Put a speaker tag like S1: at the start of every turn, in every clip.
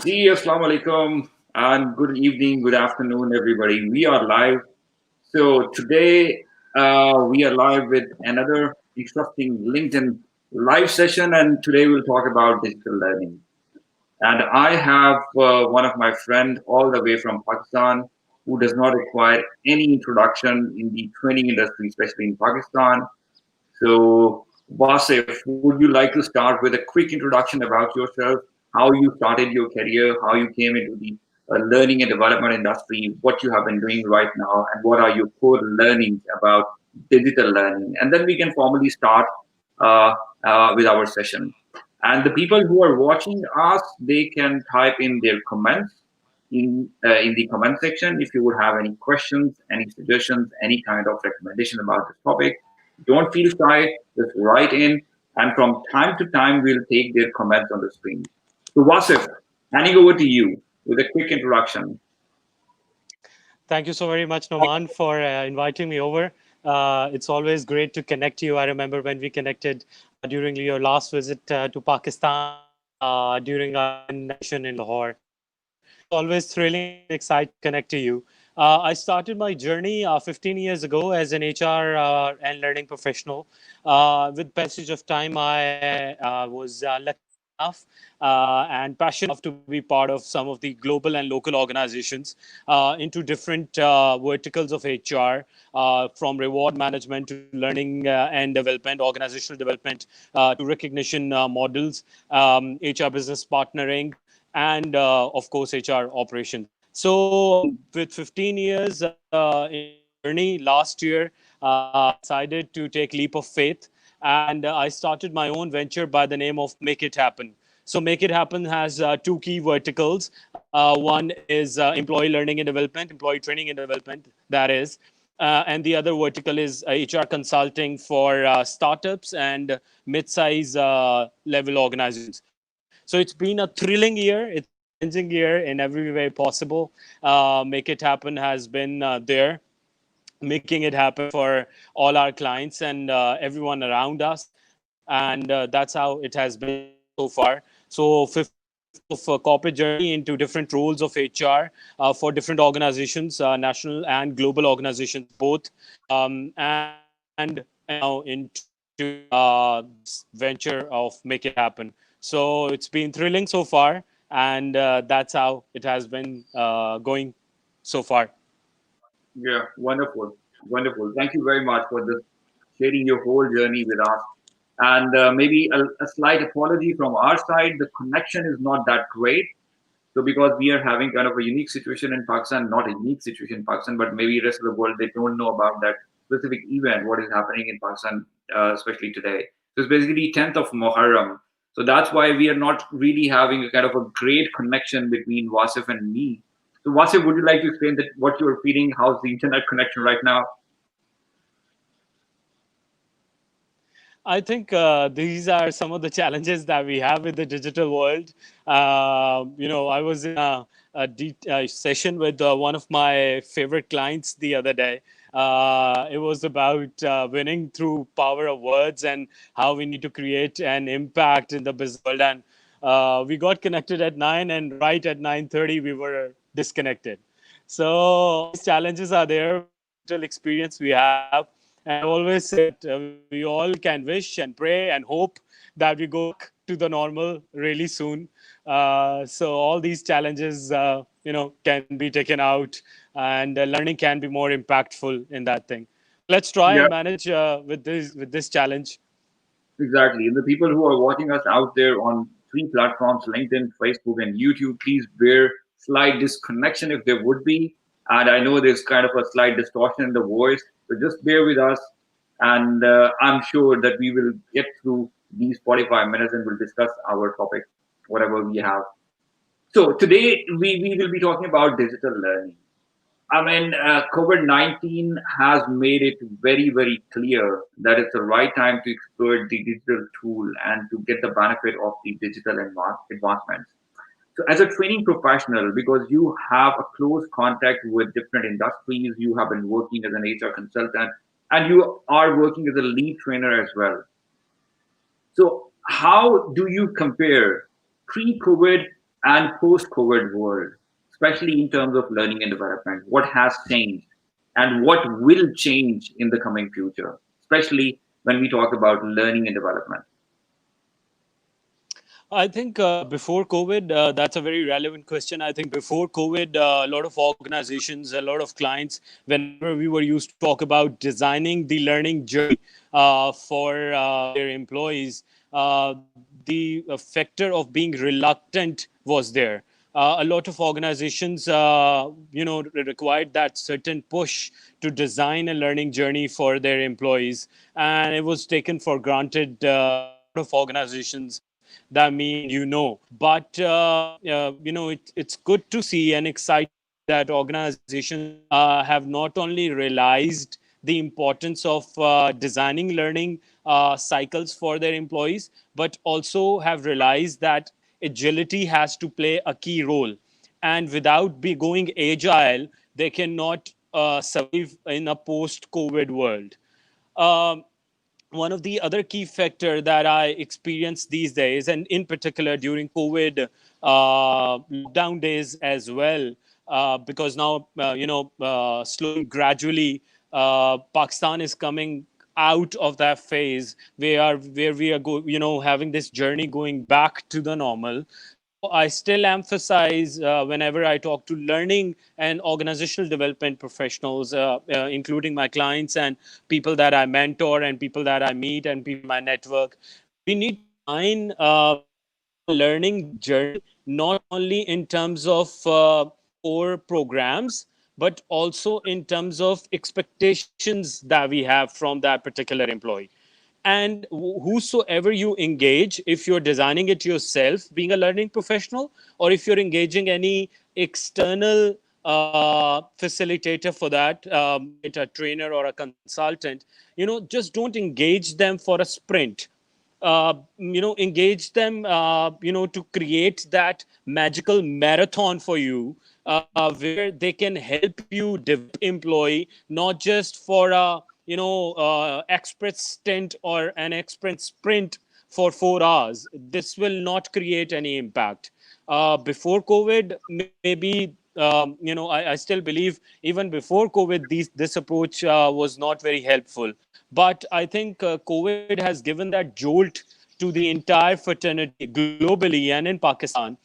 S1: Ji, Assalamu alaikum, and good evening, good afternoon, everybody. We are live. So today we are live with another interesting LinkedIn live session, and today we'll talk about digital learning. And I have one of my friend all the way from Pakistan who does not require any introduction in the training industry, especially in Pakistan. So, Wasif, would you like to start with a quick introduction about yourself, how you started your career, how you came into the learning and development industry, what you have been doing right now, and what are your core learnings about digital learning? And then we can formally start with our session. And the people who are watching us, they can type in their comments in the comment section if you would have any questions, any suggestions, any kind of recommendation about this topic. Don't feel shy, just write in, and from time to time, we'll take their comments on the screen. So, Wasif, handing over to you with a quick introduction.
S2: Thank you so very much, Noman, for inviting me over. It's always great to connect you. I remember when we connected during your last visit to Pakistan during our mission in Lahore. So it's always thrilling and exciting to connect to you. I started my journey 15 years ago as an HR and learning professional. With passage of time, I was lucky enough and passionate enough to be part of some of the global and local organizations into different verticals of HR, from reward management to learning and development, organizational development, to recognition models, HR business partnering, and of course, HR operations. So, with 15 years in my journey last year, I decided to take leap of faith, and I started my own venture by the name of Make It Happen. So, Make It Happen has two key verticals. One is employee learning and development, employee training and development, that is. And the other vertical is HR consulting for startups and mid-size level organizations. So it's been a thrilling year. It's a challenging year in every way possible. Make It Happen has been there, making it happen for all our clients and everyone around us. And that's how it has been so far. So 15 years of corporate journey into different roles of HR for different organizations, national and global organizations both. And now into this venture of Make It Happen. So it's been thrilling so far, and that's how it has been going so far.
S1: Yeah, wonderful, wonderful. Thank you very much for this sharing your whole journey with us. And maybe a slight apology from our side. The connection is not that great. So because we are having kind of a unique situation in Pakistan, not a unique situation in Pakistan, but maybe rest of the world, they don't know about that specific event, what is happening in Pakistan, especially today. So it's basically 10th of Muharram. So that's why we are not really having a kind of a great connection between Wasif and me. So Wasif, would you like to explain that what you are feeling? How's the internet connection right now?
S2: I think these are some of the challenges that we have with the digital world. I was in a session with one of my favorite clients the other day. It was about winning through power of words and how we need to create an impact in the business world. And we got connected at 9, and right at 9:30, we were disconnected. So all these challenges are there with the digital experience we have. And I've always said we all can wish and pray and hope that we go back to the normal really soon. So all these challenges, can be taken out, and learning can be more impactful in that thing. So let's try
S1: Yeah,
S2: and manage with this challenge.
S1: exactly. And the people who are watching us out there on three platforms, LinkedIn, Facebook, and YouTube, please bear slight disconnection if there would be. And I know there's kind of a slight distortion in the voice, so just bear with us. And I'm sure that we will get through these 45 minutes and we'll discuss our topic, whatever we have. So today we will be talking about digital learning. I mean, COVID-19 has made it very, very clear that it's the right time to exploit the digital tool and to get the benefit of the digital advancements. So, as a training professional, because you have a close contact with different industries, you have been working as an HR consultant, and you are working as a lead trainer as well. So, how do you compare pre-COVID and post-COVID world, especially in terms of learning and development? What has changed and what will change in the coming future, especially when we talk about learning and development?
S2: I think before COVID, that's a very relevant question. I think before COVID, a lot of organizations, a lot of clients, whenever we were used to talk about designing the learning journey for their employees, the factor of being reluctant was there. A lot of organizations, required that certain push to design a learning journey for their employees, and it was taken for granted by a lot of organizations that me and you know. But it's good to see and exciting to see that organizations have not only realized the importance of designing learning cycles for their employees, but also have realized that agility has to play a key role. And without be going agile, they cannot survive in a post-COVID world. Um, One of the other key factor that I experience these days, and in particular during COVID lockdown days as well, because now slowly, gradually, Pakistan is coming out of that phase where we are having this journey going back to the normal. So I still emphasize whenever I talk to learning and organizational development professionals, including my clients and people that I mentor and people that I meet and people in my network, we need to design a learning journey not only in terms of core programs, but also in terms of expectations that we have from that particular employee. And whosoever you engage, if you're designing it yourself being a learning professional, or if you're engaging any external facilitator for that, be it a trainer or a consultant, just don't engage them for a sprint. Engage them to create that magical marathon for you, where they can help you develop employee, not just for a express stint or an express sprint for 4 hours. This will not create any impact. Before COVID, maybe I still believe even before COVID, this approach was not very helpful. But I think COVID has given that jolt to the entire fraternity globally and in Pakistan,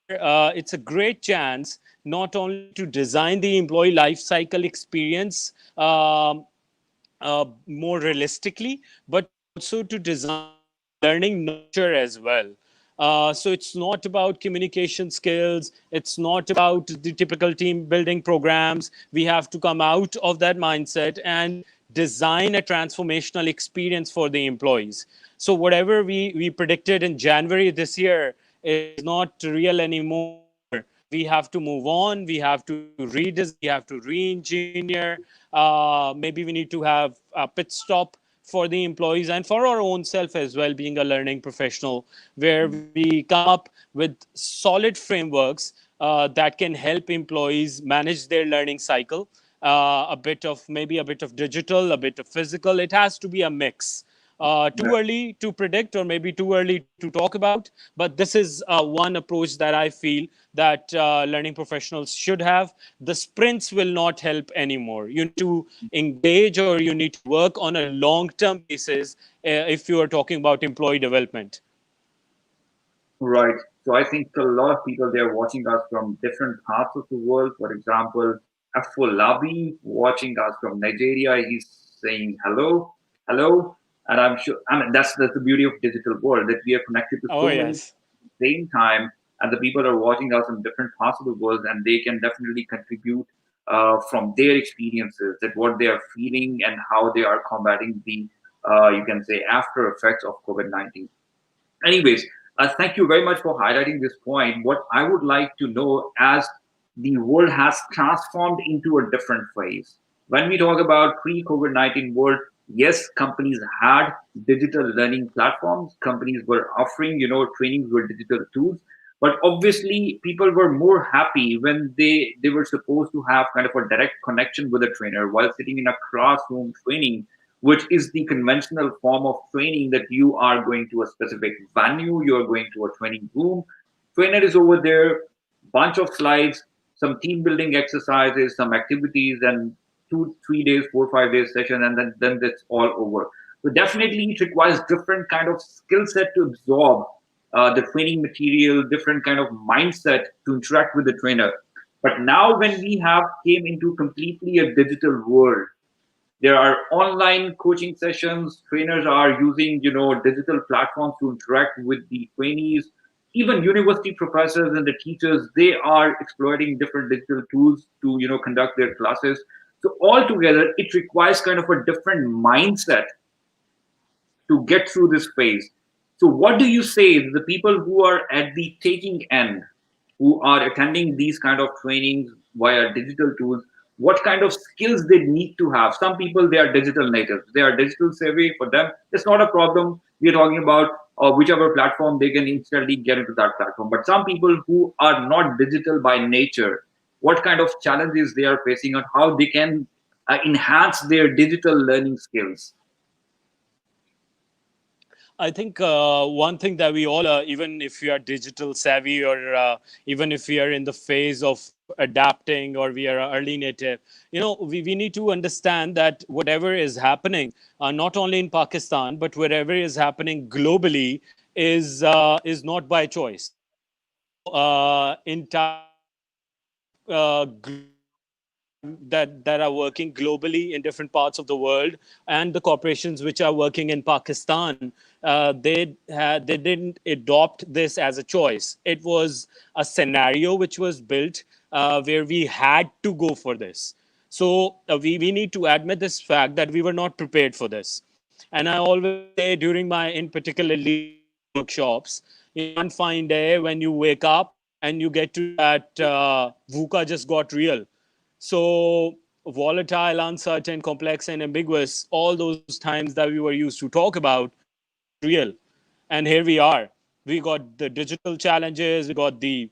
S2: where it's a great chance not only to design the employee life cycle experience more realistically, but also to design the learning nurture as well. So it's not about communication skills. It's not about the typical team building programs. We have to come out of that mindset and design a transformational experience for the employees. So whatever we predicted in January this year is not real anymore. We have to move on. We have to redesign. We have to re-engineer. Maybe we need to have a pit stop for the employees and for our own self as well, being a learning professional, where we come up with solid frameworks that can help employees manage their learning cycle. A bit of maybe a bit of digital, a bit of physical. It has to be a mix. Too early to predict, or maybe too early to talk about. But this is one approach that I feel that learning professionals should have. The sprints will not help anymore. You need to engage, or you need to work on a long term basis if you are talking about employee development.
S1: Right. So I think a lot of people they're watching us from different parts of the world. For example, Afolabi watching us from Nigeria. He's saying hello, hello, and I'm sure. I mean, that's the beauty of digital world that we are connected to
S2: Oh,
S1: so many
S2: yes.
S1: at the same time, and the people are watching us in different parts of the world, and they can definitely contribute from their experiences, that what they are feeling and how they are combating the you can say after effects of COVID-19. Anyways, thank you very much for highlighting this point. What I would like to know, as the world has transformed into a different phase. When we talk about pre-COVID-19 world, yes, companies had digital learning platforms. Companies were offering, trainings with digital tools. But obviously, people were more happy when they were supposed to have kind of a direct connection with a trainer while sitting in a classroom training, which is the conventional form of training, that you are going to a specific venue, you are going to a training room. Trainer is over there, bunch of slides, some team building exercises, some activities, and 2, 3 days, 4, 5 days session, and then that's all over. So definitely it requires different kind of skill set to absorb the training material, different kind of mindset to interact with the trainer. But now when we have came into completely a digital world, there are online coaching sessions. Trainers are using, digital platforms to interact with the trainees. Even university professors and the teachers, they are exploiting different digital tools to, conduct their classes. So altogether, it requires kind of a different mindset to get through this phase. So, what do you say to the people who are at the taking end, who are attending these kind of trainings via digital tools? What kind of skills they need to have? Some people, they are digital natives, they are digital savvy. For them, it's not a problem. We're talking about whichever platform they can instantly get into that platform. But some people who are not digital by nature, what kind of challenges they are facing and how they can enhance their digital learning skills?
S3: I think one thing that we all, even if we are digital savvy or even if we are in the phase of adapting or we are early native, we need to understand that whatever is happening, not only in Pakistan, but wherever is happening globally is not by choice. Entire groups that are working globally in different parts of the world, and the corporations which are working in Pakistan, they didn't adopt this as a choice. It was a scenario which was built where we had to go for this. So we need to admit this fact that we were not prepared for this. And I always say during my, in particular, leadership workshops, one fine day when you wake up and you get to that VUCA just got real. So volatile, uncertain, complex, and ambiguous, all those times that we were used to talk about got real. And here we are. We got the digital challenges, we got the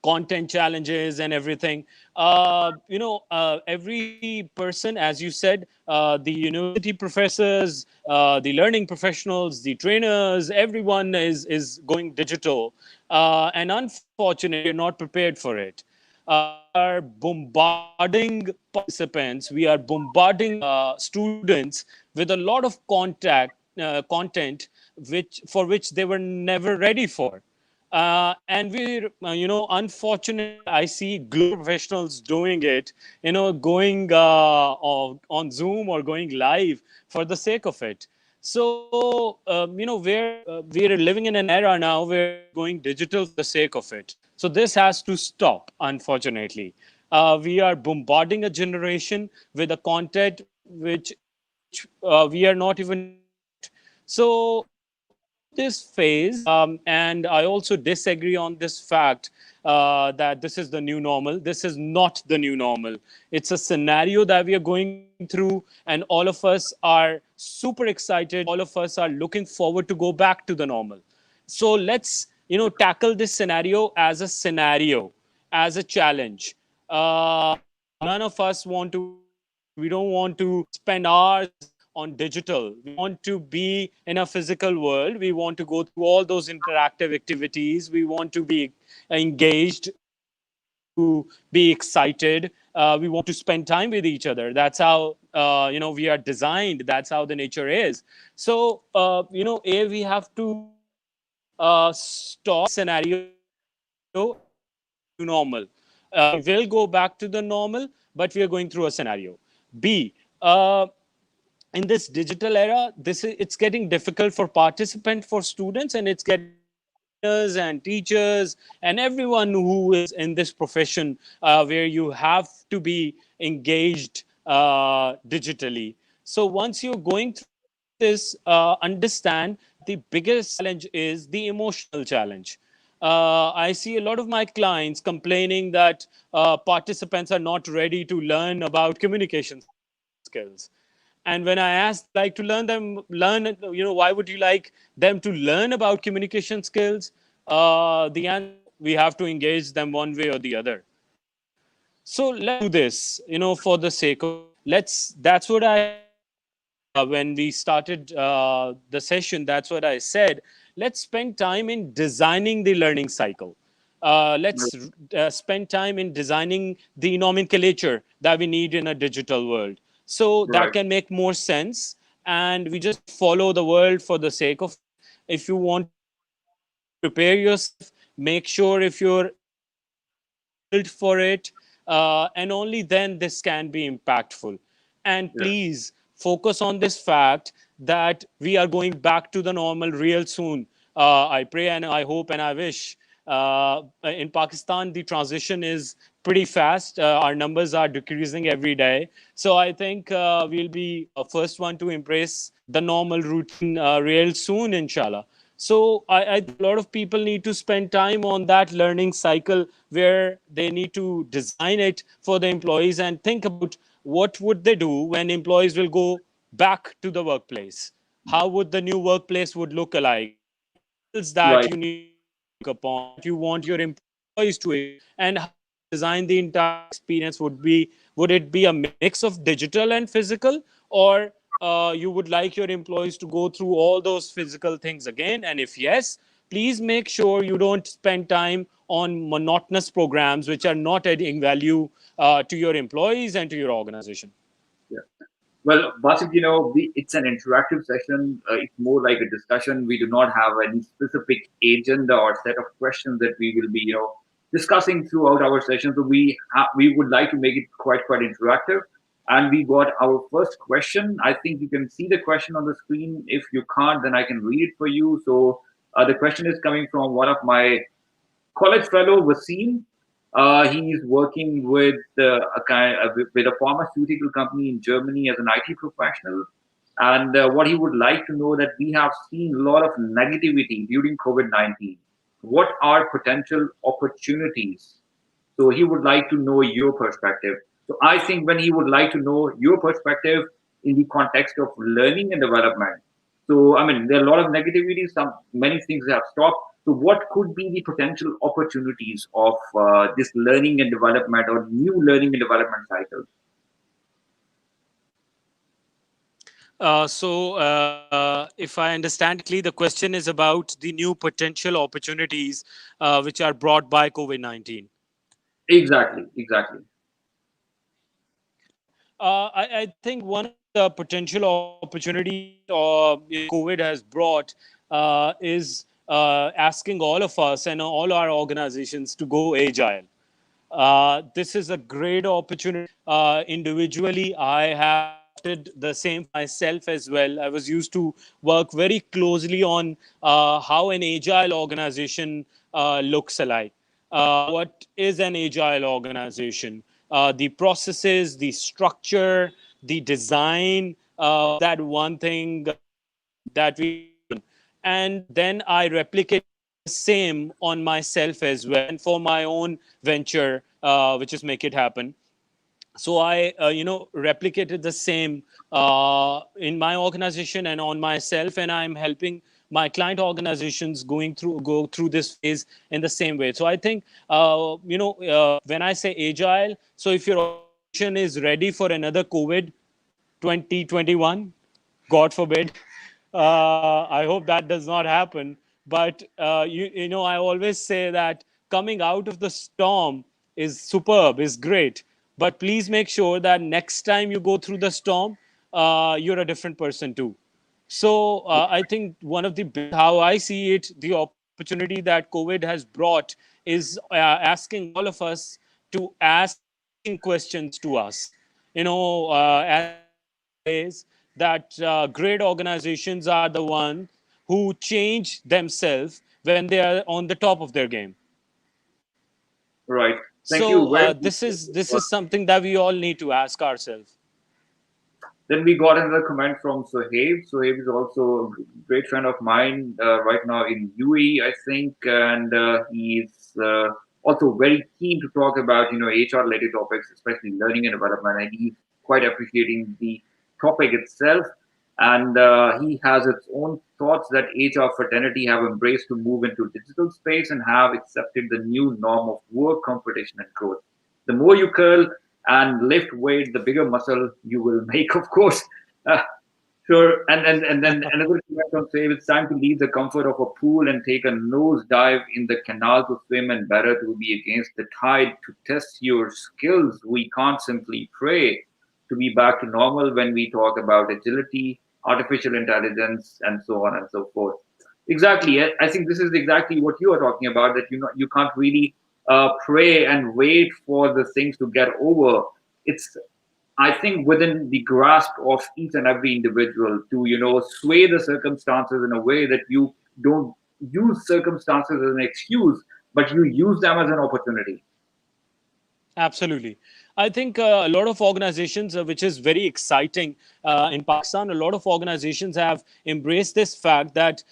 S3: content challenges and everything. Every person, as you said, the university professors, the learning professionals, the trainers, everyone is going digital. And unfortunately, we're not prepared for it. We are bombarding participants, we are bombarding students with a lot of content which they were never ready for. And we, unfortunately, I see global professionals doing it, going on Zoom or going live for the sake of it. So, we're living in an era now where we are going digital for the sake of it. So this has to stop, unfortunately. We are bombarding a generation with a content which we are not even ready for it. So through this phase, and I also disagree on this fact that this is the new normal. This is not the new normal. It's a scenario that we are going through, and all of us are super excited. All of us are looking forward to go back to the normal. So let's tackle this scenario, as a challenge. None of us want to we don't want to spend hours on digital. We want to be in a physical world. We want to go through all those interactive activities. We want to be engaged. We want to be excited. We want to spend time with each other. That's how we are designed. That's how the nature is. So we have to stop scenario as this is the new normal. We will go back to the normal, but we are going through a scenario. B, in this digital era, it's getting difficult for participants, for students, and it's getting for trainers and teachers and everyone who is in this profession where you have to be engaged digitally. So once you're going through this, understand that the biggest challenge is the emotional challenge. I see a lot of my clients complaining that participants are not ready to learn about communication skills. And when I ask them, would you like to why would you like them to learn about communication skills? The answer is no. We have to engage them one way or the other. So let's do this, for the sake of it. That's what I said when we started the session. That's what I said. let's spend time in designing the learning cycle. Let's spend time in designing the nomenclature that we need in a digital world. So that
S1: Right.
S3: can make more sense. And we just follow the world for the sake of it. If you want to prepare yourself, make sure if you're built for it, and only then this can be impactful. And
S1: Yeah.
S3: please focus on this fact that we are going back to the normal real soon. I pray and I hope and I wish. In Pakistan, the transition is pretty fast. Our numbers are decreasing every day. So I think we'll be first one to embrace the normal routine real soon, inshallah. So I think a lot of people need to spend time on that learning cycle where they need to design it for the employees and think about what would they do when employees will go back to the workplace. How would the new workplace would look like? What skills that
S1: Right.
S3: you need to work upon, that you want your employees to achieve, and how you would design the entire experience would it be a mix of digital and physical, or you would like your employees to go through all those physical things again? And if yes, please make sure you don't spend time on monotonous programs which are not adding value to your employees and to your organization.
S1: Yeah. Well, Basit, it's an interactive session. It's more like a discussion. We do not have any specific agenda or set of questions that we will be, discussing throughout our session. So we would like to make it quite interactive. And we got our first question. I think you can see the question on the screen. If you can't, then I can read it for you. So the question is coming from one of my college fellow Wasim. He's working with with a pharmaceutical company in Germany as an IT professional. And what he would like to know that we have seen a lot of negativity during COVID-19. What are potential opportunities? So he would like to know your perspective. So I think when he would like to know your perspective in the context of learning and development. So I mean, there are a lot of negativity. Many things have stopped. So what could be the potential opportunities of this learning and development or new learning and development cycle?
S3: If I understand correctly, the question is about the new potential opportunities which are brought by COVID 19.
S1: Exactly, exactly.
S3: I think one of the potential opportunities COVID has brought is asking all of us and all our organizations to go agile. This is a great opportunity. Individually, I have adopted the same for myself as well. I was used to work very closely on how an agile organization looks like. What is an agile organization? The processes, the structure, the design of that one thing that we have done. And then I replicate the same on myself as well and for my own venture, which is Make It Happen. So I replicated the same in my organization and on myself, and I'm helping my client organizations go through this phase in the same way. So I think when I say agile, so if your organization is ready for another COVID 2021, God forbid. I hope that does not happen. But I always say that coming out of the storm is superb, is great. But please make sure that next time you go through the storm, you're a different person too. So I think one of the how I see it, the opportunity that COVID has brought is asking all of us to ask challenging questions to us. As I always says that great organizations are the ones who change themselves when they are on the top of their game.
S1: Right. Thank you
S3: So
S1: very
S3: this is
S1: much.
S3: something that we all need to ask ourselves.
S1: Then we got another comment from Sohaib. Sohaib is also a great friend of mine right now in UAE, I think, and he's also very keen to talk about HR related topics, especially learning and development, and he's quite appreciating the topic itself. And he has its own thoughts that HR fraternity have embraced to move into digital space and have accepted the new norm of work, competition, and growth. The more you curl and lift weight, the bigger muscle you will make, of course. Uh, Sure. And then another comment on say it's time to leave the comfort of a pool and take a nose dive in the canal to swim and better to be against the tide to test your skills. We can't simply pray to be back to normal when we talk about agility, artificial intelligence, and so on and so forth. Exactly. I think this is exactly what you are talking about. That you can't really pray and wait for the things to get over. It's I think within the grasp of each and every individual to, sway the circumstances in a way that you don't use circumstances as an excuse, but you use them as an opportunity.
S3: Absolutely. I think a lot of organizations, which is very exciting in Pakistan, a lot of organizations have embraced this fact that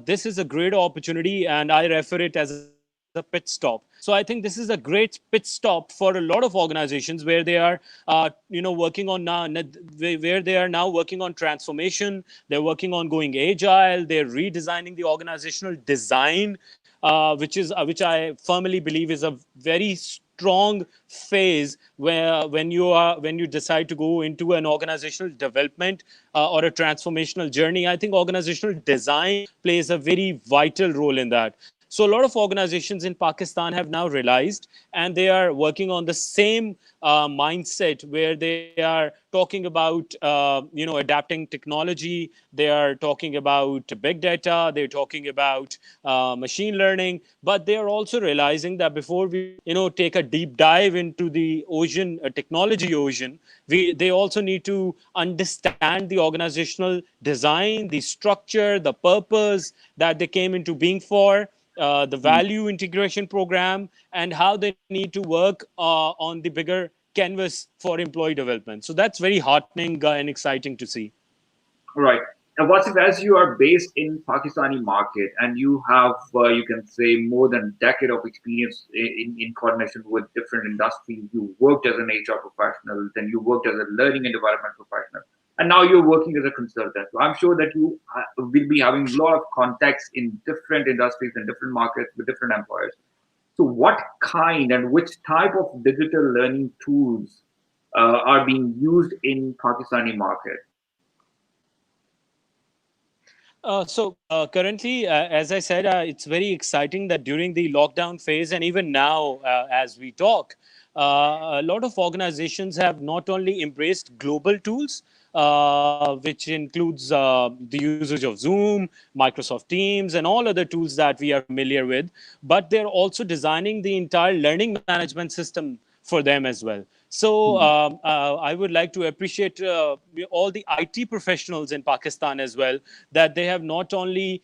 S3: this is a great opportunity, and I refer it as a pit stop. So I think this is a great pit stop for a lot of organizations where they are, working on now, where they are now working on transformation. They're working on going agile. They're redesigning the organizational design, which I firmly believe is a very strong phase where when you decide to go into an organizational development or a transformational journey. I think organizational design plays a very vital role in that. So a lot of organizations in Pakistan have now realized, and they are working on the same mindset where they are talking about adapting technology. They are talking about big data. They're talking about machine learning, but they are also realizing that before we take a deep dive into the ocean, technology ocean, they also need to understand the organizational design, the structure, the purpose that they came into being for, the value integration program, and how they need to work on the bigger canvas for employee development. So that's very heartening and exciting to see.
S1: Right. And what's if as you are based in Pakistani market and you have, you can say, more than a decade of experience in coordination with different industries. You worked as an HR professional, then you worked as a learning and development professional, and now you're working as a consultant. So I'm sure that you will be having a lot of contacts in different industries and different markets with different employers. So what kind and which type of digital learning tools are being used in Pakistani market?
S3: So currently, as I said, it's very exciting that during the lockdown phase and even now, as we talk, a lot of organizations have not only embraced global tools, which includes the usage of Zoom, Microsoft Teams, and all other tools that we are familiar with, but they're also designing the entire learning management system for them as well. So I would like to appreciate all the IT professionals in Pakistan as well, that they have not only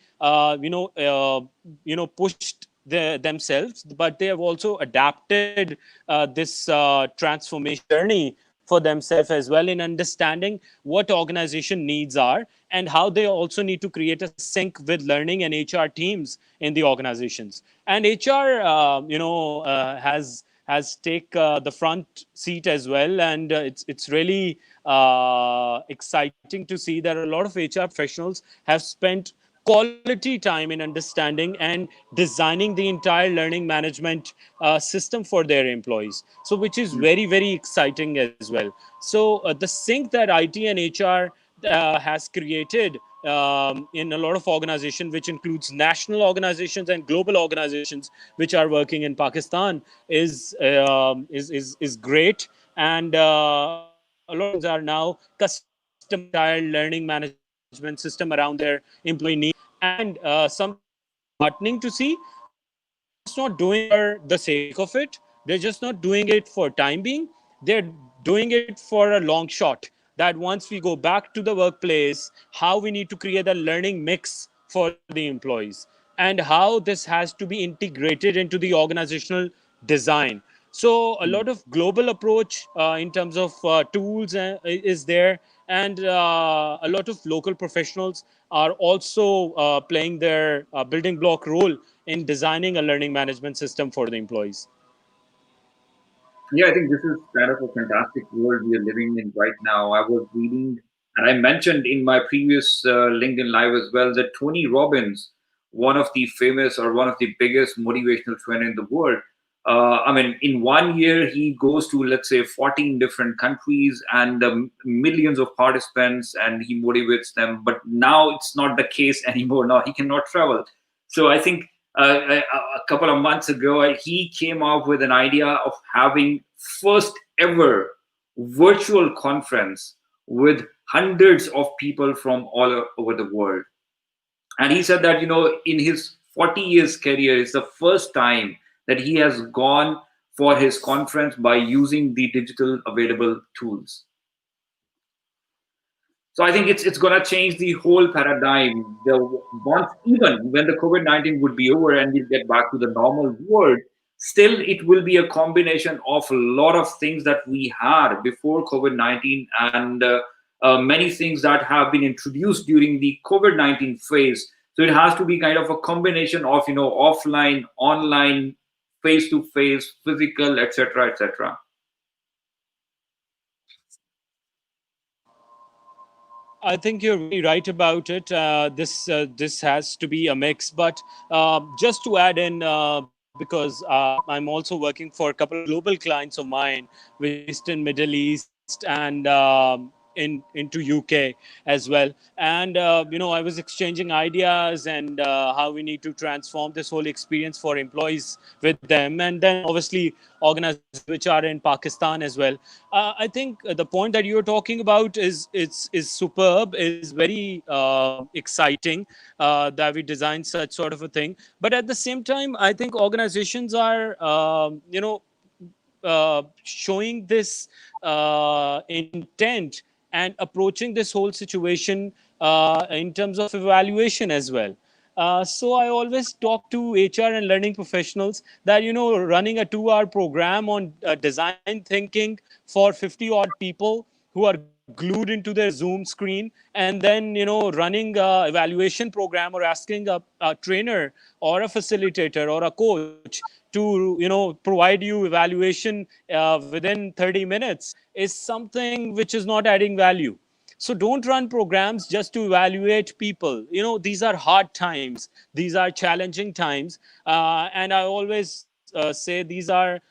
S3: pushed themselves, but they have also adapted this transformation journey for themselves as well, in understanding what organization needs are and how they also need to create a sync with learning and HR teams in the organizations. And HR, has take the front seat as well, and it's really exciting to see that a lot of HR professionals have spent quality time in understanding and designing the entire learning management system for their employees, so which is very very exciting as well. So the sync that IT and HR has created in a lot of organizations, which includes national organizations and global organizations which are working in Pakistan, is great. And a lot of organizations are now customizing the entire learning management system around their employee needs. And something which is very heartening to see, they're just not doing it for the sake of it. They're just not doing it for time being. They're doing it for a long shot. That once we go back to the workplace, how we need to create a learning mix for the employees, and how this has to be integrated into the organizational design. So a lot of global approach in terms of tools is there, and a lot of local professionals are also playing their building block role in designing a learning management system for the employees.
S1: Yeah, I think this is kind of a fantastic world we are living in right now. I was reading, and I mentioned in my previous LinkedIn Live as well, that Tony Robbins, one of the famous or one of the biggest motivational trainer in the world, I mean, in 1 year, he goes to, let's say, 14 different countries and millions of participants, and he motivates them. But now it's not the case anymore. Now he cannot travel. So I think a couple of months ago, he came up with an idea of having first ever virtual conference with hundreds of people from all over the world. And he said that, in his 40 years career, it's the first time that he has gone for his conference by using the digital available tools. So I think it's gonna change the whole paradigm. The once even when the COVID-19 would be over and we'll get back to the normal world, still it will be a combination of a lot of things that we had before COVID-19 and many things that have been introduced during the COVID-19 phase. So it has to be kind of a combination of offline, online, face to face, physical, etc., etc.
S3: I think you're very right about it. This has to be a mix. But just to add in, because I'm also working for a couple of global clients of mine, which are based in Middle East and into UK as well. And I was exchanging ideas and how we need to transform this whole experience for employees with them, and then obviously organizations which are in Pakistan as well. I think the point that you're talking about is superb, is very exciting that we design such sort of a thing. But at the same time, I think organizations are showing this intent and approaching this whole situation in terms of evaluation as well. So I always talk to HR and learning professionals that running a 2-hour program on design thinking for 50 odd people who are glued into their Zoom screen, and then running a evaluation program or asking a trainer or a facilitator or a coach to provide you evaluation within 30 minutes is something which is not adding value. So don't run programs just to evaluate people. These are hard times, these are challenging times, and I always say these are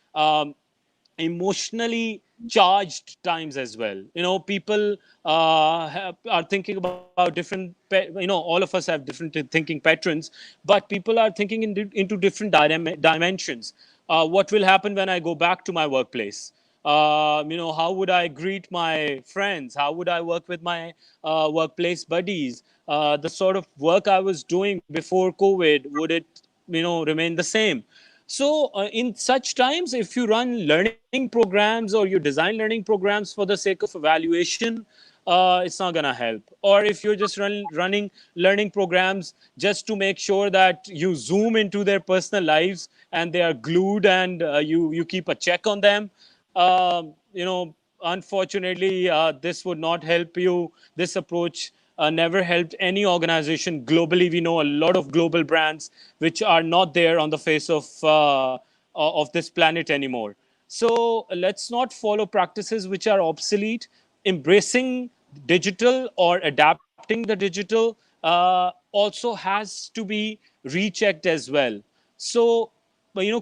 S3: emotionally charged times as well. People are thinking about different all of us have different thinking patterns, but people are thinking into different dimensions. What will happen when I go back to my workplace? How would I greet my friends? How would I work with my workplace buddies? The sort of work I was doing before COVID, would it remain the same? So, in such times, if you run learning programs or you design learning programs for the sake of evaluation, it's not going to help. Or if you're just running learning programs just to make sure that you zoom into their personal lives and they are glued and you keep a check on them, unfortunately, this would not help you. This approach never helped any organization globally. We know a lot of global brands which are not there on the face of this planet anymore. So let's not follow practices which are obsolete. Embracing digital or adapting the digital also has to be rechecked as well. So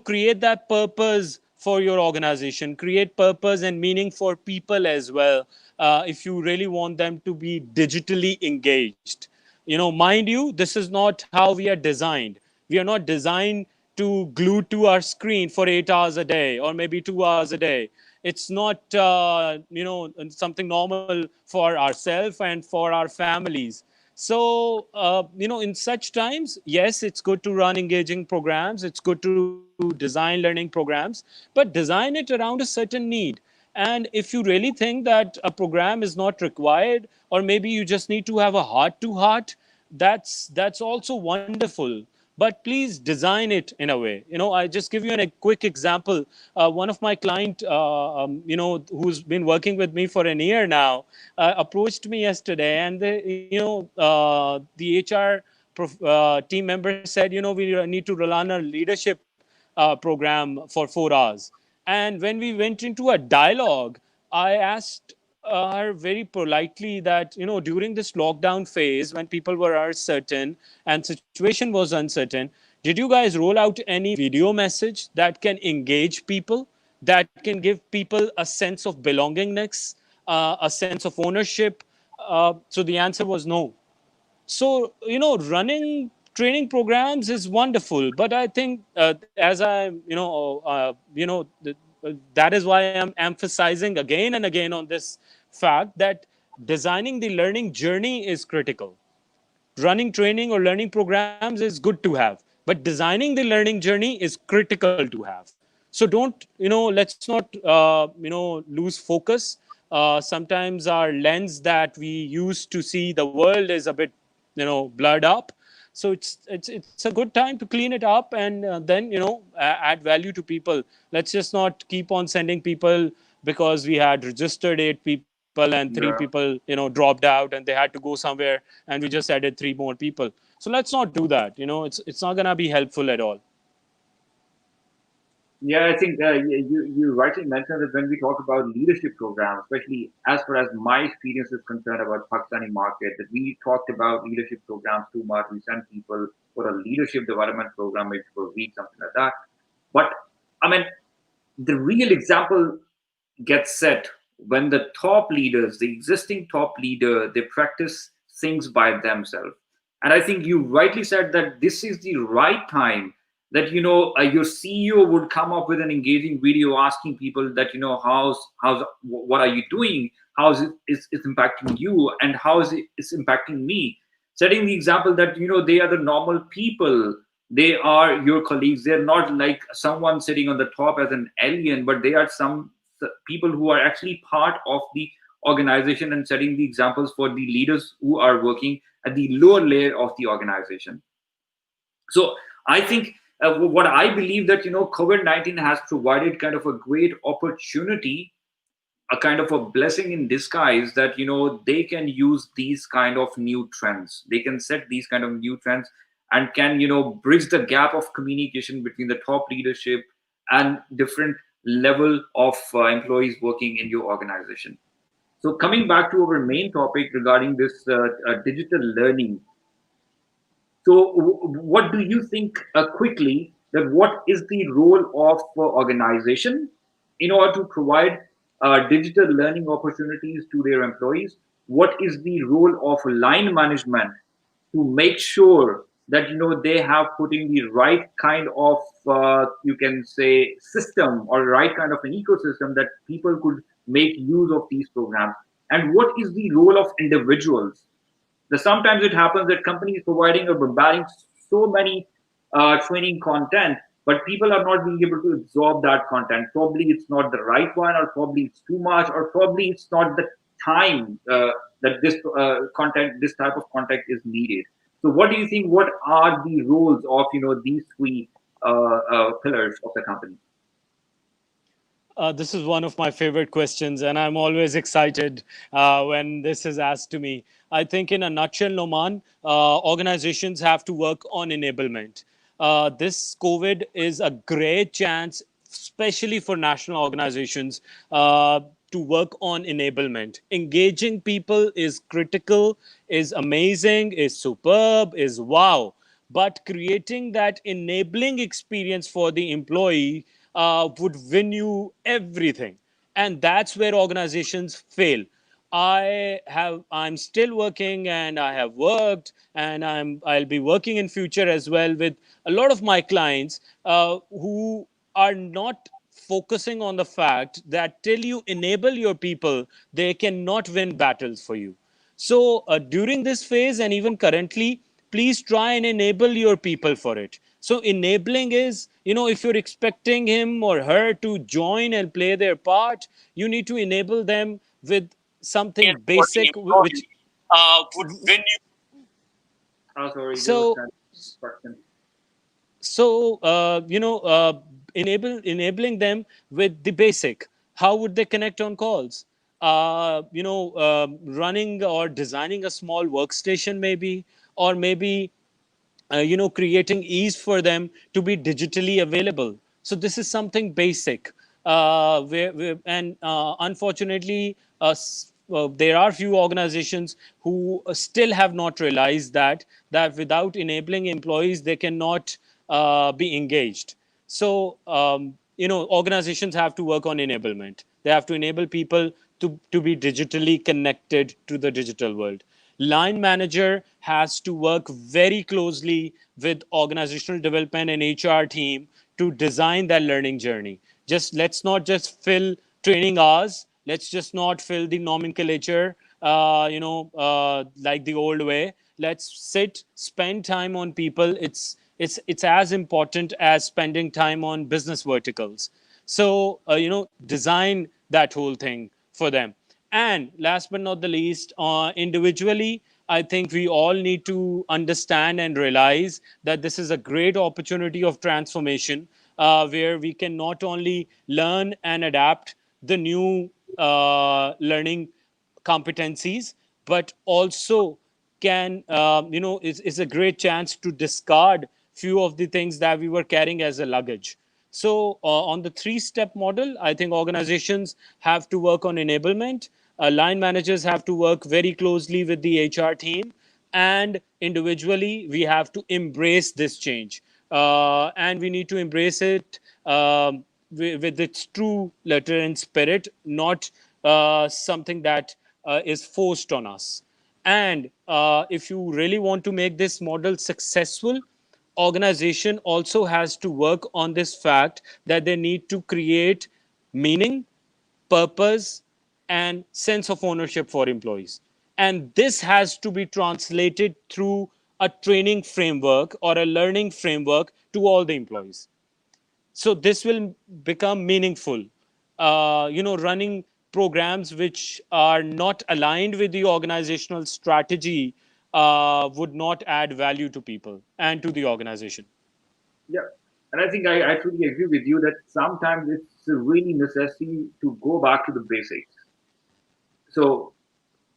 S3: create that purpose for your organization, create purpose and meaning for people as well, if you really want them to be digitally engaged. Mind you, this is not how we are designed. We are not designed to glue to our screen for 8 hours a day or maybe 2 hours a day. It's not something normal for ourselves and for our families. So, in such times, yes, it's good to run engaging programs. It's good to design learning programs, but design it around a certain need. And if you really think that a program is not required, or maybe you just need to have a heart to heart, that's also wonderful. But please design it in a way. I just give you a quick example. One of my client, who's been working with me for a year now, approached me yesterday, and the HR team member said, we need to run a leadership program for 4 hours. And when we went into a dialogue, I asked her very politely that, during this lockdown phase when people were uncertain and situation was uncertain, Did you guys roll out any video message that can engage people, that can give people a sense of belongingness, a sense of ownership? So the answer was no. So running training programs is wonderful, but I think as I that is why I'm emphasizing again and again on this fact that designing the learning journey is critical. Running training or learning programs is good to have, but designing the learning journey is critical to have. So don't let's not lose focus. Sometimes our lens that we use to see the world is a bit blurred up. So it's a good time to clean it up, and then add value to people. Let's just not keep on sending people because we had registered 8 people and three
S1: Yeah.
S3: people dropped out and they had to go somewhere, and we just added three more people. So let's not do that. It's not going to be helpful at all.
S1: Yeah, I think you rightly mentioned that when we talk about leadership programs, especially as far as my experience is concerned about Pakistani market, that we talked about leadership programs too much. We send people for a leadership development program maybe for a week, something like that. But I mean, the real example gets set when the top leaders, the existing top leader, they practice things by themselves. And I think you rightly said that this is the right time that your CEO would come up with an engaging video asking people that how's what are you doing, how's it's impacting you, and how is it's impacting me, setting the example that they are the normal people, they are your colleagues, they're not like someone sitting on the top as an alien, but they are some people who are actually part of the organization and setting the examples for the leaders who are working at the lower layer of the organization. So I think what I believe that COVID-19 has provided kind of a great opportunity, a kind of a blessing in disguise, that they can use these kind of new trends, they can set these kind of new trends, and can bridge the gap of communication between the top leadership and different level of employees working in your organization. So coming back to our main topic regarding this digital learning, so, what do you think quickly that what is the role of organization in order to provide digital learning opportunities to their employees? What is the role of line management to make sure that they have put in the right kind of you can say system or right kind of an ecosystem that people could make use of these programs? And what is the role of individuals? Sometimes it happens that companies providing or bombarding so many training content, but people are not being able to absorb that content. Probably it's not the right one, or probably it's too much, or probably it's not the time that this content, this type of content is needed. So, what do you think? What are the roles of these three pillars of the company?
S3: This is one of my favorite questions, and I'm always excited when this is asked to me. I think, in a nutshell, Noman, organizations have to work on enablement. This COVID is a great chance, especially for national organizations, to work on enablement. Engaging people is critical, is amazing, is superb, is wow. But creating that enabling experience for the employee would win you everything. And that's where organizations fail. I'm still working, and I have worked, and I'll be working in future as well with a lot of my clients who are not focusing on the fact that till you enable your people, they cannot win battles for you. So during this phase and even currently, please try and enable your people for it. So enabling is, if you're expecting him or her to join and play their part, you need to enable them with something
S2: For the
S3: basic, which
S2: employee would win you.
S1: Oh, sorry, there was
S3: so
S1: kind of question.
S3: so enabling them with the basic. How would they connect on calls? Running or designing a small workstation, maybe, or maybe creating ease for them to be digitally available. So this is something basic. And unfortunately, there are few organizations who still have not realized that without enabling employees, they cannot be engaged. So, organizations have to work on enablement. They have to enable people to be digitally connected to the digital world. Line manager has to work very closely with organizational development and HR team to design that learning journey. Just let's not just fill training hours. Let's just not fill the nomenclature, like the old way. Let's spend time on people. It's as important as spending time on business verticals. So, design that whole thing for them. And last but not the least, individually, I think we all need to understand and realize that this is a great opportunity of transformation, where we can not only learn and adapt the new learning competencies, but also can, is a great chance to discard few of the things that we were carrying as a luggage. So, on the three-step model, I think organizations have to work on enablement. Line managers have to work very closely with the HR team, and individually, we have to embrace this change. And we need to embrace it with its true letter and spirit, not something that is forced on us. And if you really want to make this model successful, organization also has to work on this fact that they need to create meaning, purpose, and sense of ownership for employees. And this has to be translated through a training framework or a learning framework to all the employees. So this will become meaningful. Running programs which are not aligned with the organizational strategy would not add value to people and to the organization.
S1: Yeah. And I think I truly agree with you that sometimes it's a really necessity to go back to the basics. So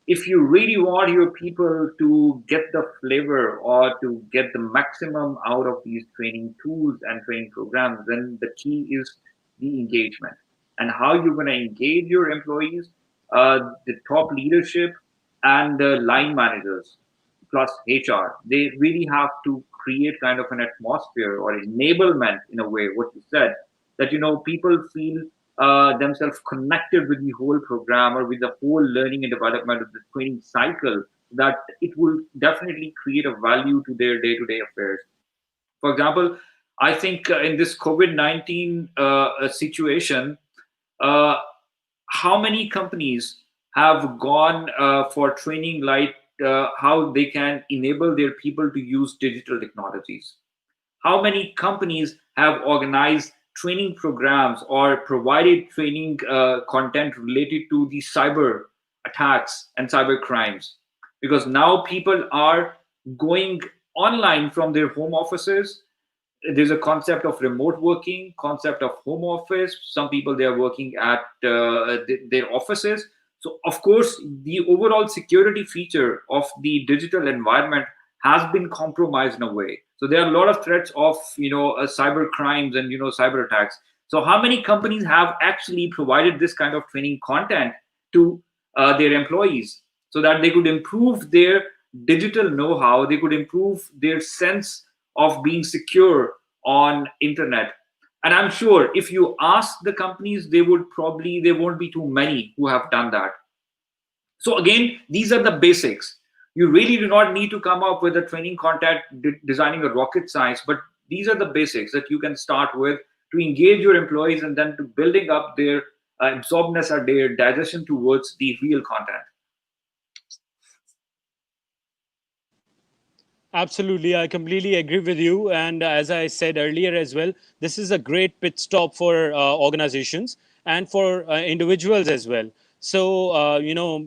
S1: if you really want your people to get the flavor or to get the maximum out of these training tools and training programs, then the key is the engagement and how you're going to engage your employees, the top leadership, and the line managers plus HR. They really have to create kind of an atmosphere or enablement in a way, what you said, that people feel themselves connected with the whole program or with the whole learning and development of the training cycle, that it will definitely create a value to their day-to-day affairs. For example, I think in this COVID-19 situation, uh, how many companies have gone for training, like how they can enable their people to use digital technologies? How many companies have organized training programs or provided training content related to the cyber attacks and cyber crimes? Because now people are going online from their home offices. There's a concept of remote working, concept of home office. Some people, they are working at their offices. So of course the overall security feature of the digital environment has been compromised in a way. So there are a lot of threats of cyber crimes and cyber attacks. So how many companies have actually provided this kind of training content to their employees so that they could improve their digital know-how, they could improve their sense of being secure on internet? And I'm sure if you ask the companies, there won't be too many who have done that. So again, these are the basics. You really do not need to come up with a training content designing a rocket science, but these are the basics that you can start with to engage your employees and then to building up their absorbedness or their digestion towards the real content.
S3: Absolutely, I completely agree with you. And as I said earlier as well, this is a great pit stop for organizations and for individuals as well. So,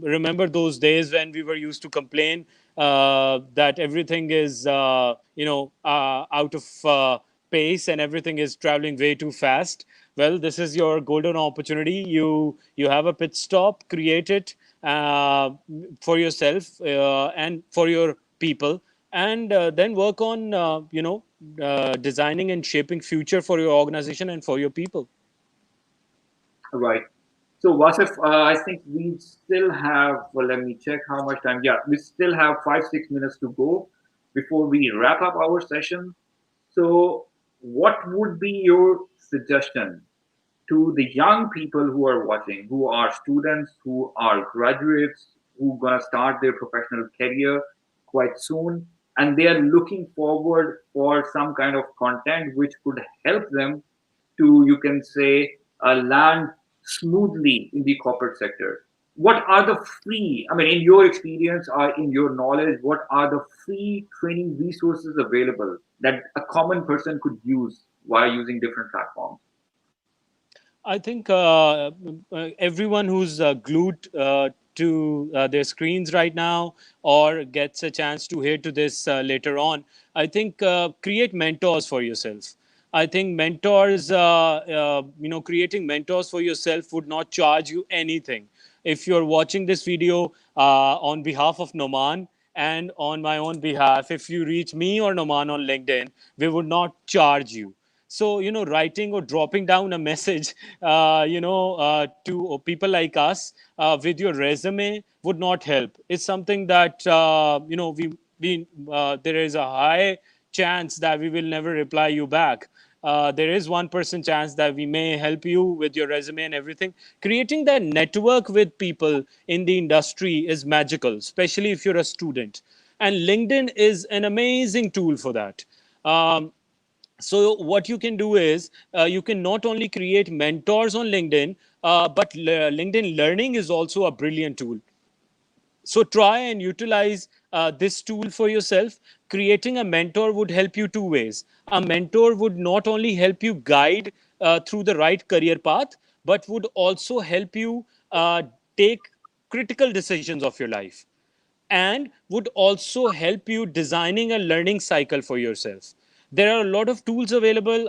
S3: remember those days when we were used to complain that everything is, out of pace and everything is traveling way too fast. Well, this is your golden opportunity. You have a pit stop, create it for yourself and for your people, and then work on designing and shaping future for your organization and for your people.
S1: Right. So, Wasif, I think we still have, well, let me check how much time. Yeah, we still have 5, 6 minutes to go before we wrap up our session. So, what would be your suggestion to the young people who are watching, who are students, who are graduates, who gonna start their professional career quite soon, and they are looking forward for some kind of content which could help them to, you can say, land smoothly in the corporate sector. What are the free, I mean, in your experience or in your knowledge, what are the free training resources available that a common person could use while using different platforms?
S3: I think everyone who's glued to their screens right now or gets a chance to hear to this later on, I think create mentors for yourself. I think mentors, creating mentors for yourself would not charge you anything. If you're watching this video on behalf of Noman and on my own behalf, if you reach me or Noman on LinkedIn, we would not charge you. So, writing or dropping down a message, to people like us with your resume would not help. It's something that, there is a high chance that we will never reply you back. There is 1% chance that we may help you with your resume and everything. Creating that network with people in the industry is magical, especially if you're a student. And LinkedIn is an amazing tool for that. So what you can do is you can not only create mentors on LinkedIn, but LinkedIn Learning is also a brilliant tool. So try and utilize this tool for yourself. Creating a mentor would help you two ways. A mentor would not only help you guide through the right career path, but would also help you take critical decisions of your life, and would also help you designing a learning cycle for yourself. There are a lot of tools available.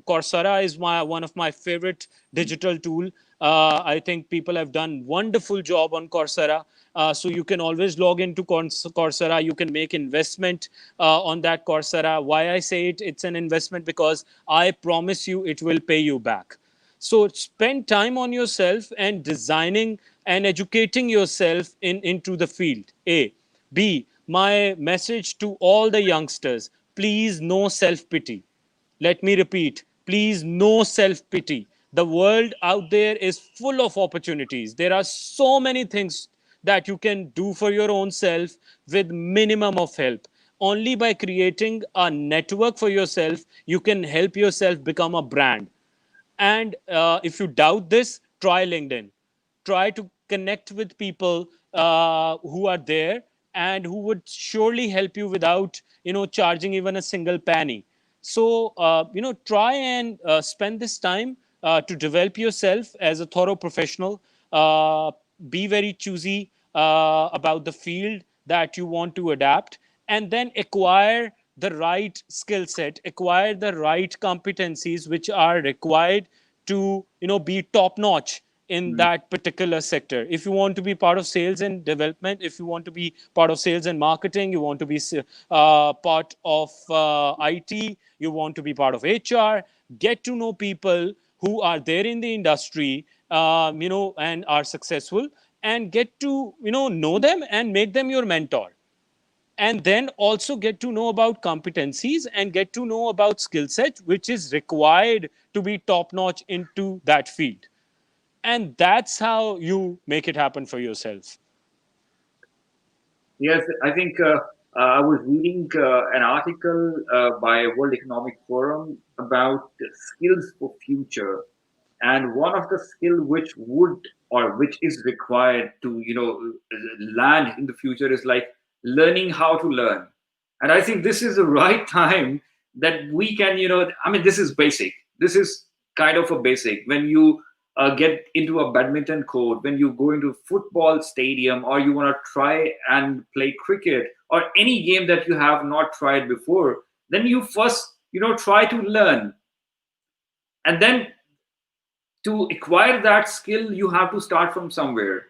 S3: Coursera is one of my favorite digital tool. I think people have done wonderful job on Coursera. So you can always log into Coursera. You can make investment on that Coursera. Why I say it's an investment? Because I promise you it will pay you back. So spend time on yourself and designing and educating yourself into the field. A. B. My message to all the youngsters, please no self pity. Let me repeat, please no self pity. The world out there is full of opportunities. There are so many things that you can do for your own self with minimum of help. Only by creating a network for yourself, you can help yourself become a brand. And if you doubt this, try LinkedIn. Try to connect with people who are there and who would surely help you without, charging even a single penny. So, try and spend this time to develop yourself as a thorough professional. Uh, be very choosy about the field that you want to adapt, and then acquire the right skill set, acquire the right competencies which are required to, be top notch in
S1: Mm.
S3: that particular sector. If you want to be part of sales and development, if you want to be part of sales and marketing, you want to be part of IT, you want to be part of HR, get to know people who are there in the industry, and are successful, and get to, know them and make them your mentor. And then also get to know about competencies and get to know about skill set which is required to be top notch into that field. And that's how you make it happen for yourself.
S1: Yes, I think I was reading an article by World Economic Forum about skills for future, and one of the skill which would or which is required to land in the future is like learning how to learn. And I think this is the right time that we can, I mean, this is basic. This is kind of a basic. When you get into a badminton court, when you go into football stadium, or you want to try and play cricket or any game that you have not tried before, then you first, try to learn. And then to acquire that skill, you have to start from somewhere.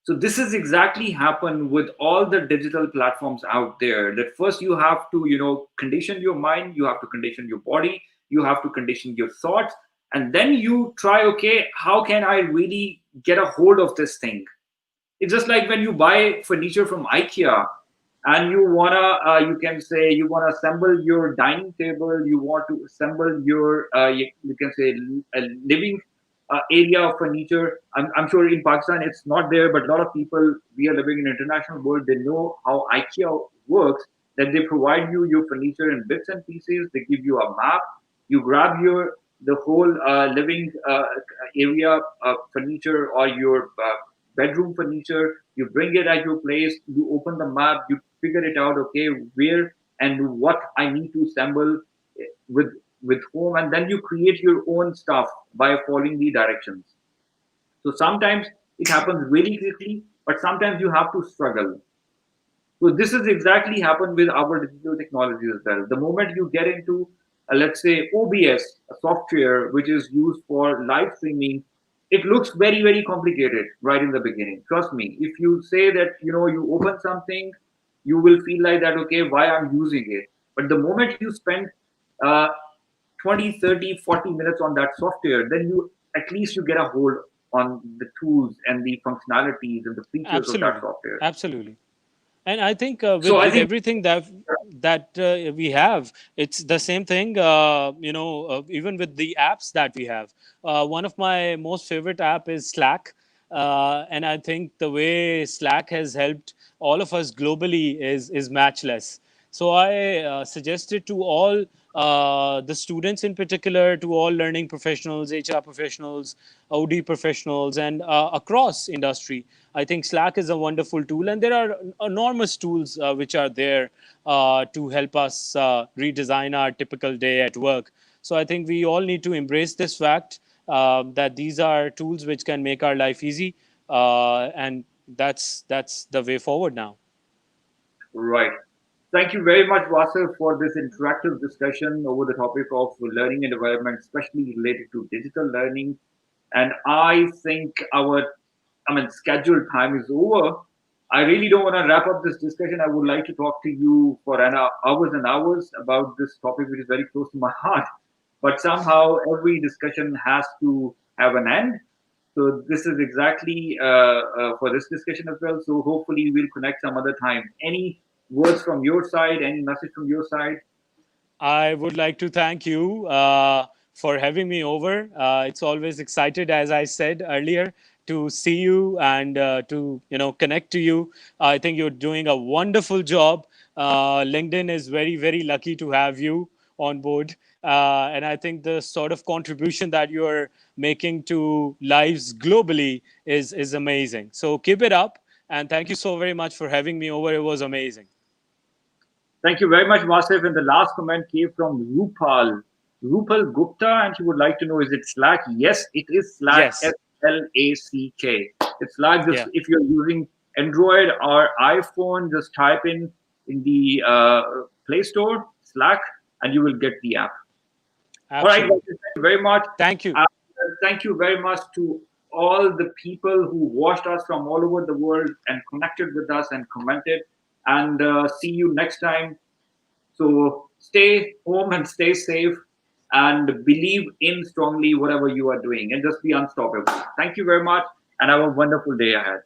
S1: So this is exactly happen with all the digital platforms out there, that first you have to condition your mind, you have to condition your body, you have to condition your thoughts, and then you try, okay, how can I really get a hold of this thing? It's just like when you buy furniture from IKEA. and you can say you wanna assemble your dining table, you want to assemble your you can say a living area of furniture. I'm sure in Pakistan it's not there, but a lot of people, we are living in an international world, they know how IKEA works, that they provide you your furniture in bits and pieces, they give you a map, you grab your the whole living area furniture or your bedroom furniture, you bring it at your place, you open the map, you figure it out, okay, where and what I need to assemble with with whom, and then you create your own stuff by following the directions. So sometimes it happens really quickly, but sometimes you have to struggle. So this is exactly happened with our digital technologies as well. The moment you get into, let's say, OBS, a software which is used for live streaming, it looks very, very complicated right in the beginning. Trust me. If you say that, you open something, you will feel like that, okay, why I'm using it. But the moment you spend uh, 20, 30, 40 minutes on that software, then you at least you get a hold on the tools and the functionalities and the features of that
S3: Absolutely,
S1: software.
S3: absolutely. And I think
S1: So I
S3: with
S1: think
S3: everything that we have, it's the same thing. Even with the apps that we have, one of my most favorite app is Slack, and I think the way Slack has helped all of us globally is matchless. So I suggested to all the students in particular, to all learning professionals, HR professionals, OD professionals, and across industry. I think Slack is a wonderful tool, and there are enormous tools which are there to help us redesign our typical day at work. So I think we all need to embrace this fact that these are tools which can make our life easy, and that's the way forward now.
S1: right. Thank you very much, Vasav, for this interactive discussion over the topic of learning and development, especially related to digital learning. And I think scheduled time is over. I really don't want to wrap up this discussion. I would like to talk to you for hours and hours about this topic, which is very close to my heart. But somehow every discussion has to have an end. So this is exactly for this discussion as well. So hopefully we'll connect some other time. Any words from your side? Any message from your side?
S3: I would like to thank you for having me over. It's always excited, as I said earlier, to see you and to connect to you. I think you're doing a wonderful job. LinkedIn is very very lucky to have you on board, and I think the sort of contribution that you're making to lives globally is amazing. So keep it up, and thank you so very much for having me over. It was amazing.
S1: Thank you very much, Vasif. And the last comment came from Rupal. Rupal Gupta, and she would like to know, is it Slack? Yes, it is Slack,
S3: Yes.
S1: Slack. It's like this.
S3: Yeah.
S1: If you're using Android or iPhone, just type in the Play Store Slack, and you will get the app. All right, Vasif,
S3: Absolutely.
S1: thank you very much.
S3: Thank you.
S1: Uh, Thank you very much to all the people who watched us from all over the world and connected with us and commented. And see you next time. So stay home and stay safe and believe in strongly whatever you are doing and just be unstoppable. Thank you very much and have a wonderful day ahead.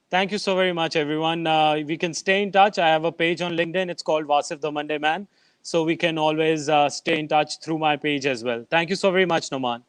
S3: Thank you so very much, everyone. We can stay in touch. I have a page on LinkedIn. It's called Vasif the Monday Man. So we can always stay in touch through my page as well. Thank you so very much, Noman.